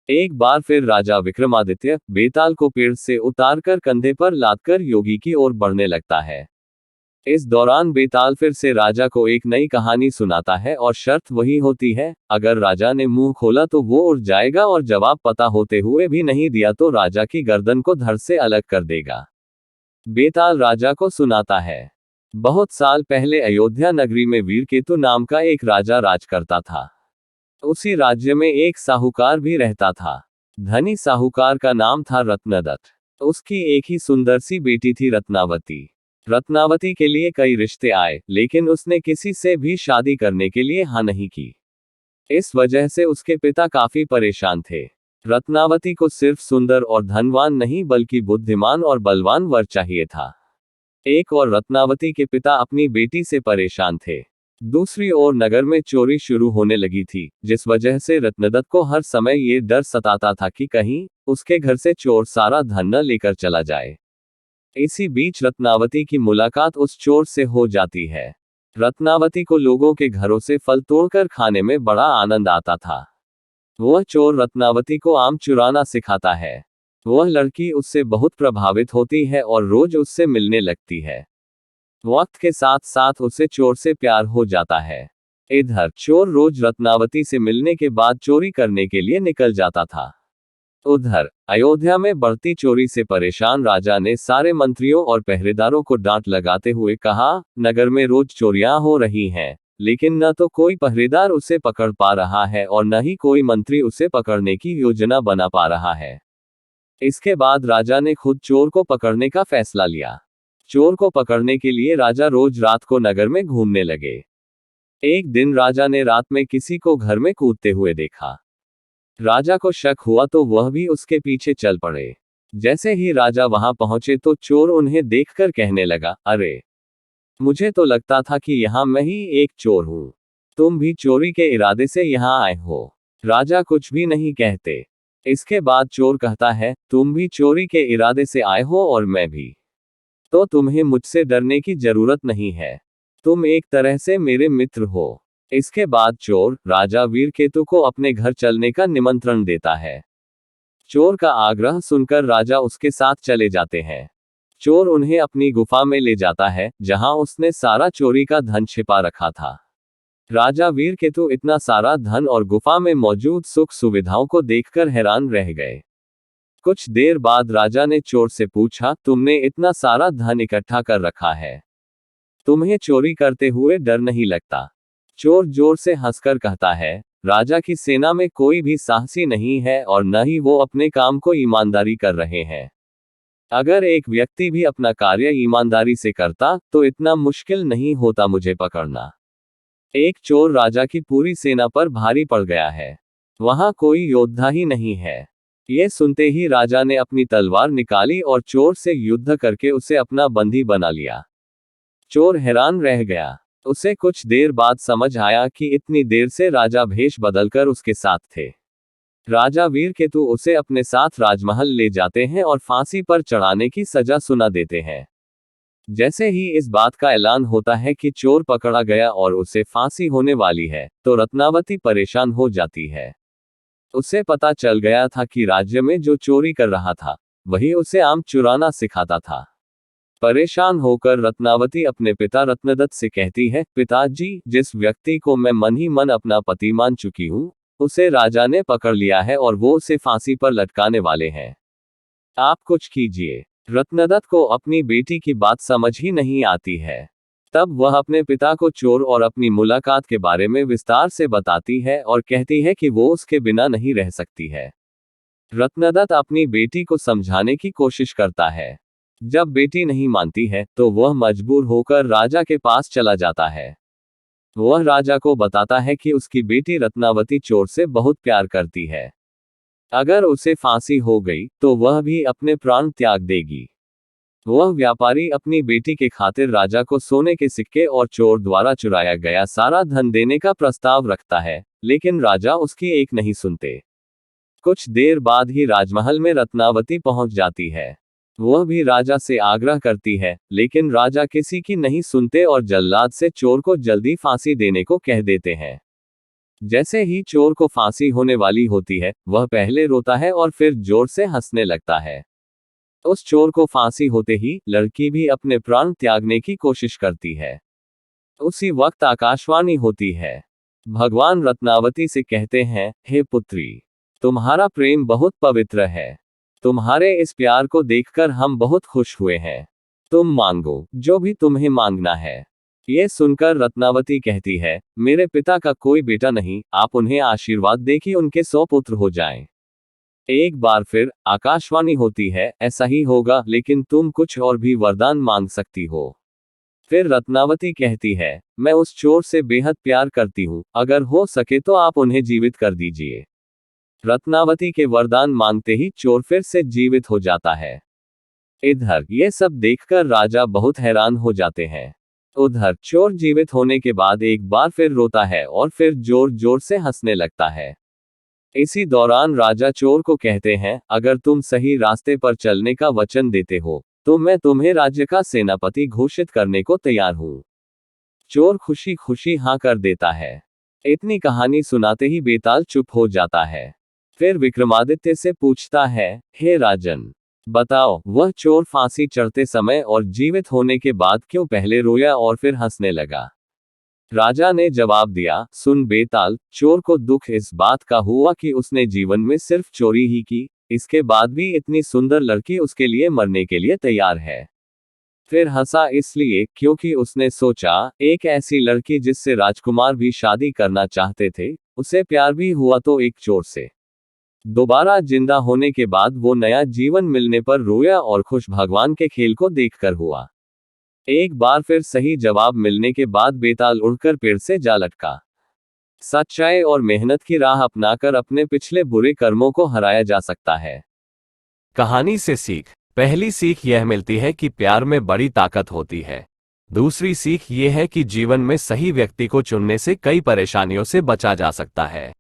एक बार फिर राजा विक्रमादित्य बेताल को पेड़ से उतारकर कंधे पर लादकर योगी की ओर बढ़ने लगता है। इस दौरान बेताल फिर से राजा को एक नई कहानी सुनाता है और शर्त वही होती है, अगर राजा ने मुंह खोला तो वो उड़ जाएगा और जवाब पता होते हुए भी नहीं दिया तो राजा की गर्दन को धड़ से अलग कर देगा। बेताल राजा को सुनाता है। बहुत साल पहले अयोध्या नगरी में वीरकेतु नाम का एक राजा राज करता था। उसी राज्य में एक साहूकार भी रहता था। धनी साहूकार का नाम था रत्नदत्त। उसकी एक ही सुंदर सी बेटी थी रत्नावती। रत्नावती के लिए कई रिश्ते आए, लेकिन उसने किसी से भी शादी करने के लिए हाँ नहीं की। इस वजह से उसके पिता काफी परेशान थे। रत्नावती को सिर्फ सुंदर और धनवान नहीं बल्कि बुद्धिमान और बलवान वर चाहिए था। एक और रत्नावती के पिता अपनी बेटी से परेशान थे। दूसरी ओर नगर में चोरी शुरू होने लगी थी, जिस वजह से रत्नदत्त को हर समय ये डर सताता था कि कहीं उसके घर से चोर सारा धन न लेकर चला जाए। इसी बीच रत्नावती की मुलाकात उस चोर से हो जाती है। रत्नावती को लोगों के घरों से फल तोड़कर खाने में बड़ा आनंद आता था। वह चोर रत्नावती को आम चुराना सिखाता है। वह लड़की उससे बहुत प्रभावित होती है और रोज उससे मिलने लगती है। वक्त के साथ साथ उसे चोर से प्यार हो जाता है। इधर चोर रोज रत्नावती से मिलने के बाद चोरी करने के लिए निकल जाता था। उधर अयोध्या में बढ़ती चोरी से परेशान राजा ने सारे मंत्रियों और पहरेदारों को डांट लगाते हुए कहा, नगर में रोज चोरियां हो रही हैं, लेकिन न तो कोई पहरेदार उसे पकड़ पा रहा है और न ही कोई मंत्री उसे पकड़ने की योजना बना पा रहा है। इसके बाद राजा ने खुद चोर को पकड़ने का फैसला लिया। चोर को पकड़ने के लिए राजा रोज रात को नगर में घूमने लगे। एक दिन राजा ने रात में किसी को घर में कूदते हुए देखा। राजा को शक हुआ तो वह भी उसके पीछे चल पड़े। जैसे ही राजा वहां पहुंचे तो चोर उन्हें देखकर कहने लगा, अरे, मुझे तो लगता था कि यहां मैं ही एक चोर हूं। तुम भी चोरी के इरादे से यहां आए हो। राजा कुछ भी नहीं कहते। इसके बाद चोर कहता है, तुम भी चोरी के इरादे से आए हो और मैं भी। तो तुम्हें मुझसे डरने की जरूरत नहीं है। तुम एक तरह से मेरे मित्र हो। इसके बाद चोर राजा वीरकेतु को अपने घर चलने का निमंत्रण देता है। चोर का आग्रह सुनकर राजा उसके साथ चले जाते हैं। चोर उन्हें अपनी गुफा में ले जाता है, जहां उसने सारा चोरी का धन छिपा रखा था। राजा वीरकेतु इतना सारा धन और गुफा में मौजूद सुख सुविधाओं को देखकर हैरान रह गए। कुछ देर बाद राजा ने चोर से पूछा, तुमने इतना सारा धन इकट्ठा कर रखा है, तुम्हें चोरी करते हुए डर नहीं लगता? चोर जोर से हंसकर कहता है, राजा की सेना में कोई भी साहसी नहीं है और न ही वो अपने काम को ईमानदारी कर रहे हैं। अगर एक व्यक्ति भी अपना कार्य ईमानदारी से करता तो इतना मुश्किल नहीं होता मुझे पकड़ना। एक चोर राजा की पूरी सेना पर भारी पड़ गया है। वहां कोई योद्धा ही नहीं है। ये सुनते ही राजा ने अपनी तलवार निकाली और चोर से युद्ध करके उसे अपना बंदी बना लिया। चोर हैरान रह गया। उसे कुछ देर बाद समझ आया कि इतनी देर से राजा भेष बदलकर उसके साथ थे। राजा वीरकेतु उसे अपने साथ राजमहल ले जाते हैं और फांसी पर चढ़ाने की सजा सुना देते हैं। जैसे ही इस बात का ऐलान होता है कि चोर पकड़ा गया और उसे फांसी होने वाली है, तो रत्नावती परेशान हो जाती है। उसे पता चल गया था कि राज्य में जो चोरी कर रहा था, वही उसे आम चुराना सिखाता था। परेशान होकर रत्नावती अपने पिता रत्नदत्त से कहती है, पिताजी, जिस व्यक्ति को मैं मन ही मन अपना पति मान चुकी हूँ, उसे राजा ने पकड़ लिया है और वो उसे फांसी पर लटकाने वाले हैं। आप कुछ कीजिए। रत्नदत्त को अपनी बेटी की बात समझ ही नहीं आती है। तब वह अपने पिता को चोर और अपनी मुलाकात के बारे में विस्तार से बताती है और कहती है कि वो उसके बिना नहीं रह सकती है। रत्नदत्त अपनी बेटी को समझाने की कोशिश करता है। जब बेटी नहीं मानती है तो वह मजबूर होकर राजा के पास चला जाता है। वह राजा को बताता है कि उसकी बेटी रत्नावती चोर से बहुत प्यार करती है। अगर उसे फांसी हो गई तो वह भी अपने प्राण त्याग देगी। वह व्यापारी अपनी बेटी के खातिर राजा को सोने के सिक्के और चोर द्वारा चुराया गया सारा धन देने का प्रस्ताव रखता है, लेकिन राजा उसकी एक नहीं सुनते। कुछ देर बाद ही राजमहल में रत्नावती पहुंच जाती है। वह भी राजा से आग्रह करती है, लेकिन राजा किसी की नहीं सुनते और जल्लाद से चोर को जल्दी फांसी देने को कह देते हैं। जैसे ही चोर को फांसी होने वाली होती है, वह पहले रोता है और फिर जोर से हंसने लगता है। उस चोर को फांसी होते ही लड़की भी अपने प्राण त्यागने की कोशिश करती है। उसी वक्त आकाशवाणी होती है। भगवान रत्नावती से कहते हैं, हे पुत्री, तुम्हारा प्रेम बहुत पवित्र है। तुम्हारे इस प्यार को देखकर हम बहुत खुश हुए हैं। तुम मांगो जो भी तुम्हें मांगना है। ये सुनकर रत्नावती कहती है, मेरे पिता का कोई बेटा नहीं, आप उन्हें आशीर्वाद दे कि उनके 100 पुत्र हो जाएं। एक बार फिर आकाशवाणी होती है, ऐसा ही होगा, लेकिन तुम कुछ और भी वरदान मांग सकती हो। फिर रत्नावती कहती है, मैं उस चोर से बेहद प्यार करती हूँ, अगर हो सके तो आप उन्हें जीवित कर दीजिए। रत्नावती के वरदान मांगते ही चोर फिर से जीवित हो जाता है। इधर ये सब देखकर राजा बहुत हैरान हो जाते हैं। उधर चोर जीवित होने के बाद एक बार फिर रोता है और फिर जोर जोर से हंसने लगता है। इसी दौरान राजा चोर को कहते हैं, अगर तुम सही रास्ते पर चलने का वचन देते हो तो मैं तुम्हें राज्य का सेनापति घोषित करने को तैयार हूँ। चोर खुशी खुशी हाँ कर देता है। इतनी कहानी सुनाते ही बेताल चुप हो जाता है। फिर विक्रमादित्य से पूछता है, हे राजन, बताओ वह चोर फांसी चढ़ते समय और जीवित होने के बाद क्यों पहले रोया और फिर हंसने लगा। राजा ने जवाब दिया, सुन बेताल, चोर को दुख इस बात का हुआ कि उसने जीवन में सिर्फ चोरी ही की, इसके बाद भी इतनी सुंदर लड़की उसके लिए मरने के लिए तैयार है। फिर हंसा इसलिए क्योंकि उसने सोचा, एक ऐसी लड़की जिससे राजकुमार भी शादी करना चाहते थे, उसे प्यार भी हुआ तो एक चोर से। दोबारा जिंदा होने के बाद वो नया जीवन मिलने पर रोया और खुश भगवान के खेल को देखकर हुआ। एक बार फिर सही जवाब मिलने के बाद बेताल उड़कर पेड़ से जा लटका। सच्चाई और मेहनत की राह अपनाकर अपने पिछले बुरे कर्मों को हराया जा सकता है। कहानी से सीख। पहली सीख यह मिलती है कि प्यार में बड़ी ताकत होती है। दूसरी सीख ये है कि जीवन में सही व्यक्ति को चुनने से कई परेशानियों से बचा जा सकता है।